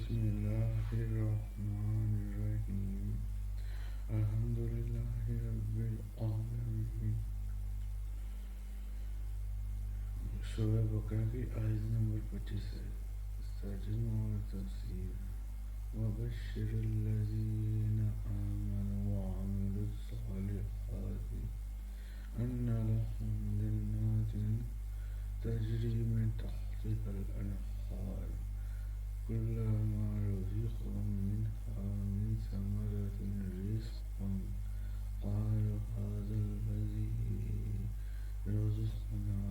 بسم اللہ الرحمن الرحیم الحمد للہ رب العالمین۔ سورہ بقرہ کی آیت نمبر 25 ہے۔ ترجمہ و تفسیر۔ وبشر الذین آمنوا وعملوا الصالحات ان لهم جنات تجری من تحتها الانہار كلما رزقوا منها من ثمرة رزقا قالوا هذا الذي رزقنا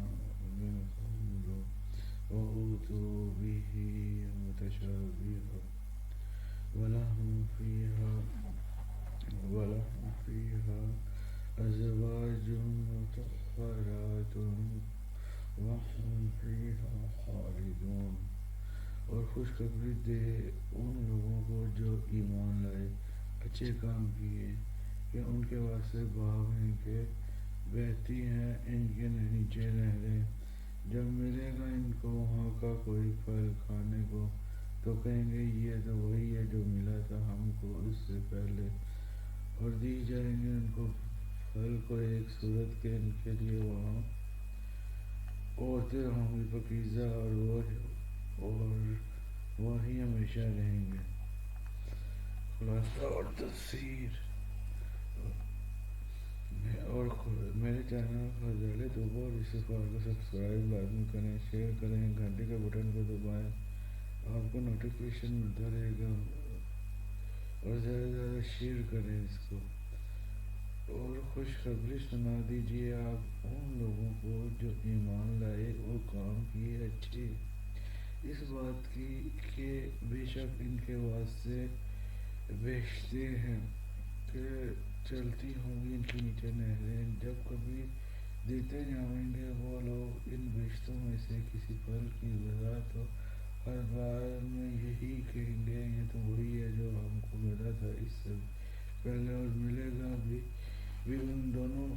من قبل وأوتوا به متشابها ولهم فيها أزواج مطهرات وهم فيها خالدون۔ اور خوشخبری دے ان لوگوں کو جو ایمان لائے، اچھے کام کیے، کہ ان کے واسطے باغ ہیں کہ بہتی ہیں ان کے نیچے نہریں۔ جب ملے گا ان کو وہاں کا کوئی پھل کھانے کو تو کہیں گے یہ تو وہی ہے جو ملا تھا ہم کو اس سے پہلے، اور دی جائیں گے ان کو پھل کو ایک صورت کے ان کے لیے وہاں عورتیں ہوں گی پاکیزہ، اور وہی ہمیشہ رہیں گے۔ خلاصہ اور تفسیر۔ اور میرے چینل کو ڈالے تو اور اس کو سبسکرائب لازمی کریں، شیئر کریں، گھنٹے کے بٹن کو دبائیں، آپ کو نوٹیفیکیشن ملتا رہے گا، اور زیادہ سے زیادہ شیئر کریں اس کو۔ اور خوشخبری سنا دیجیے آپ ان لوگوں کو جو ایمان لائے اور کام کیے اچھے، اس بات کی کہ بے شک ان کے واسطے بہشتیں ہیں کہ چلتی ہوں گی ان کے نیچے نہریں، جب کبھی دیتے جائیں گے وہ لوگ ان بہشتوں میں سے کسی پھل کی غذا، تو ہر بار میں یہی کہیں گے یہ تو وہی ہے جو ہم کو ملا تھا اس سے پہلے، اور ملے گا بھی ان دونوں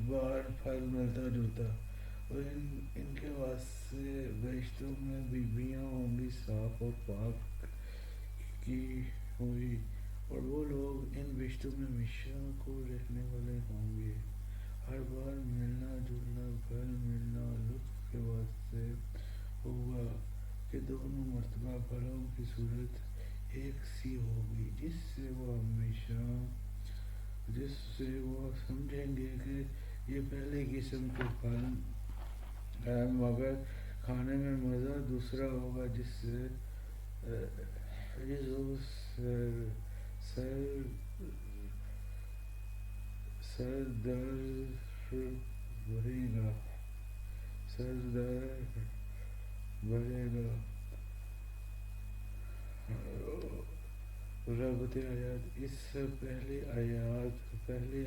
بار پھل ملتا جلتا۔ اور ان کے واسطے بہشتوں میں بیویاں ہوں گی صاف اور پاک کی ہوئی، اور وہ لوگ ان بہشتوں میں ہمیشہ کو رہنے والے ہوں گے۔ ہر بار ملنا جلنا، پھل ملنا لطف کے واسطے ہوگا کہ دونوں مرتبہ پھلوں کی صورت ایک سی ہوگی، جس سے وہ سمجھیں گے کہ یہ پہلے قسم کے پھل ہے، مگر کھانے میں مزہ دوسرا ہوگا، جس سے سر درد بڑھے گا۔ رغبت آیات۔ اس سے پہلی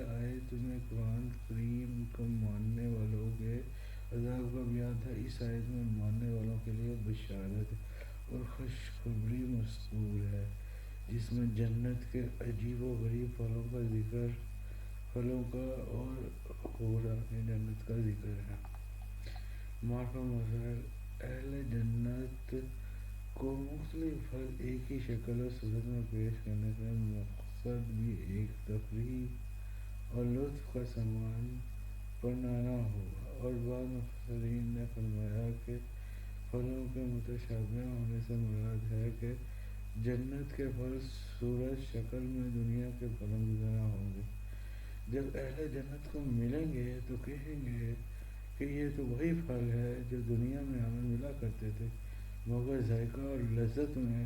آیت میں قرآن کریم کو ماننے والوں کے عذاب کا بیان تھا۔ اس آیت میں ماننے والوں کے لیے بشارت اور خوشخبری مذکور ہے، جس میں جنت کے عجیب و غریب پھلوں کا اور حوران جنت کا ذکر ہے۔ معرفہ مسائل۔ اہل جنت کو مختلف پھل ایک ہی شکل اور صورت میں پیش کرنے کا مقصد بھی ایک تفریح اور لطف کا سامان بنانا ہوگا، اور بعض مفسرین نے فرمایا کہ پھلوں کے متشابہ ہونے سے مراد ہے کہ جنت کے پھل صورت شکل میں دنیا کے پھلوں کی طرح ہوں گے۔ جب اہل جنت کو ملیں گے تو کہیں گے کہ یہ تو وہی پھل ہے جو دنیا میں ہمیں ملا کرتے تھے، مگر ذائقہ اور لذت میں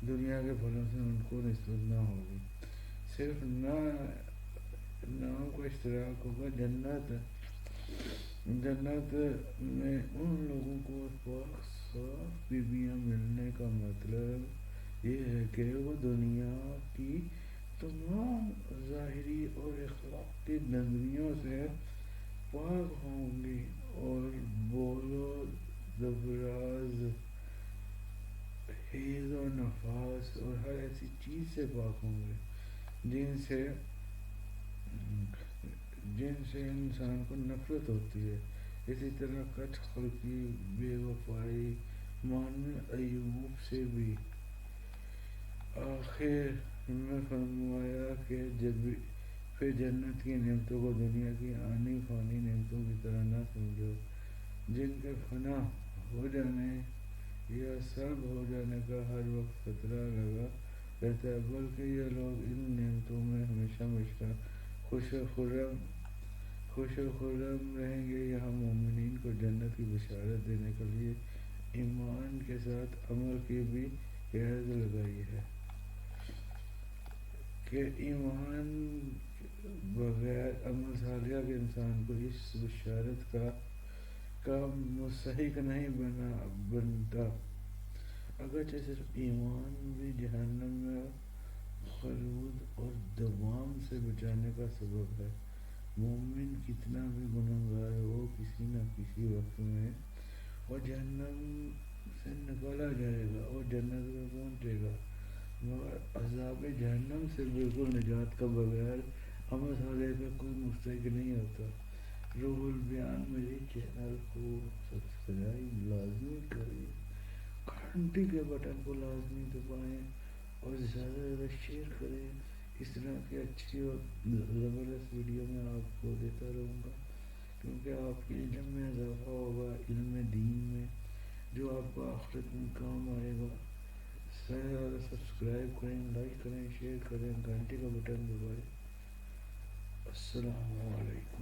دنیا کے پھلوں سے ان کو نسبت نہ ہوگی، صرف نام کا اشتراک ہوگا۔ جنت میں ان لوگوں کو پاک صاف بیویاں ملنے کا مطلب یہ ہے کہ وہ دنیا کی تمام ظاہری اور اخلاقی گندگیوں سے پاک ہوں گی، اور بول و دبراز، حیض و نفاس اور ہر ایسی چیز سے پاک ہوں گے جن سے انسان کو نفرت ہوتی ہے۔ اسی طرح کٹ خلقی، بے وفائی، مان عیوب سے بھی آخر میں فرمایا کہ جب پھر جنت کی نعمتوں کو دنیا کی آنی فانی نعمتوں کی طرح نہ سمجھو جن کے فنا ہو جانے یا سلب ہو جانے کا ہر وقت خطرہ لگا رہتا ہے، بلکہ یہ لوگ ان نعمتوں میں ہمیشہ ہمیشہ خوش و خرم رہیں گے۔ یہاں مومنین کو جنت کی بشارت دینے کے لیے ایمان کے ساتھ عمل کی بھی غرض لگائی ہے کہ ایمان بغیر عمل صالحہ کے انسان کو اس بشارت کا مستحق نہیں بنتا، اگرچہ صرف ایمان بھی جہنم میں خلود اور دوام سے بچانے کا سبب ہے۔ مومن کتنا بھی گنہگار ہو کسی نہ کسی وقت میں وہ جہنم سے نکالا جائے گا اور جنت میں پہنچے گا، مگر عذاب جہنم سے بالکل نجات کا بغیر عمل صالح کا کوئی مستحق نہیں ہوتا۔ روح البیان میرے چینل کو سبسکرائب لازمی کریں، گھنٹی کے بٹن کو لازمی دبائیں اور زیادہ سے زیادہ شیئر کریں۔ اس طرح کی اچھی اور زبردست ویڈیو میں آپ کو دیتا رہوں گا، کیونکہ آپ کے علم میں اضافہ ہوگا، علم دین میں، جو آپ کو آخرت میں کام آئے گا۔ زیادہ سے زیادہ سبسکرائب کریں، لائک کریں، شیئر کریں، گھنٹی کا بٹن دبائیں۔ السلام علیکم۔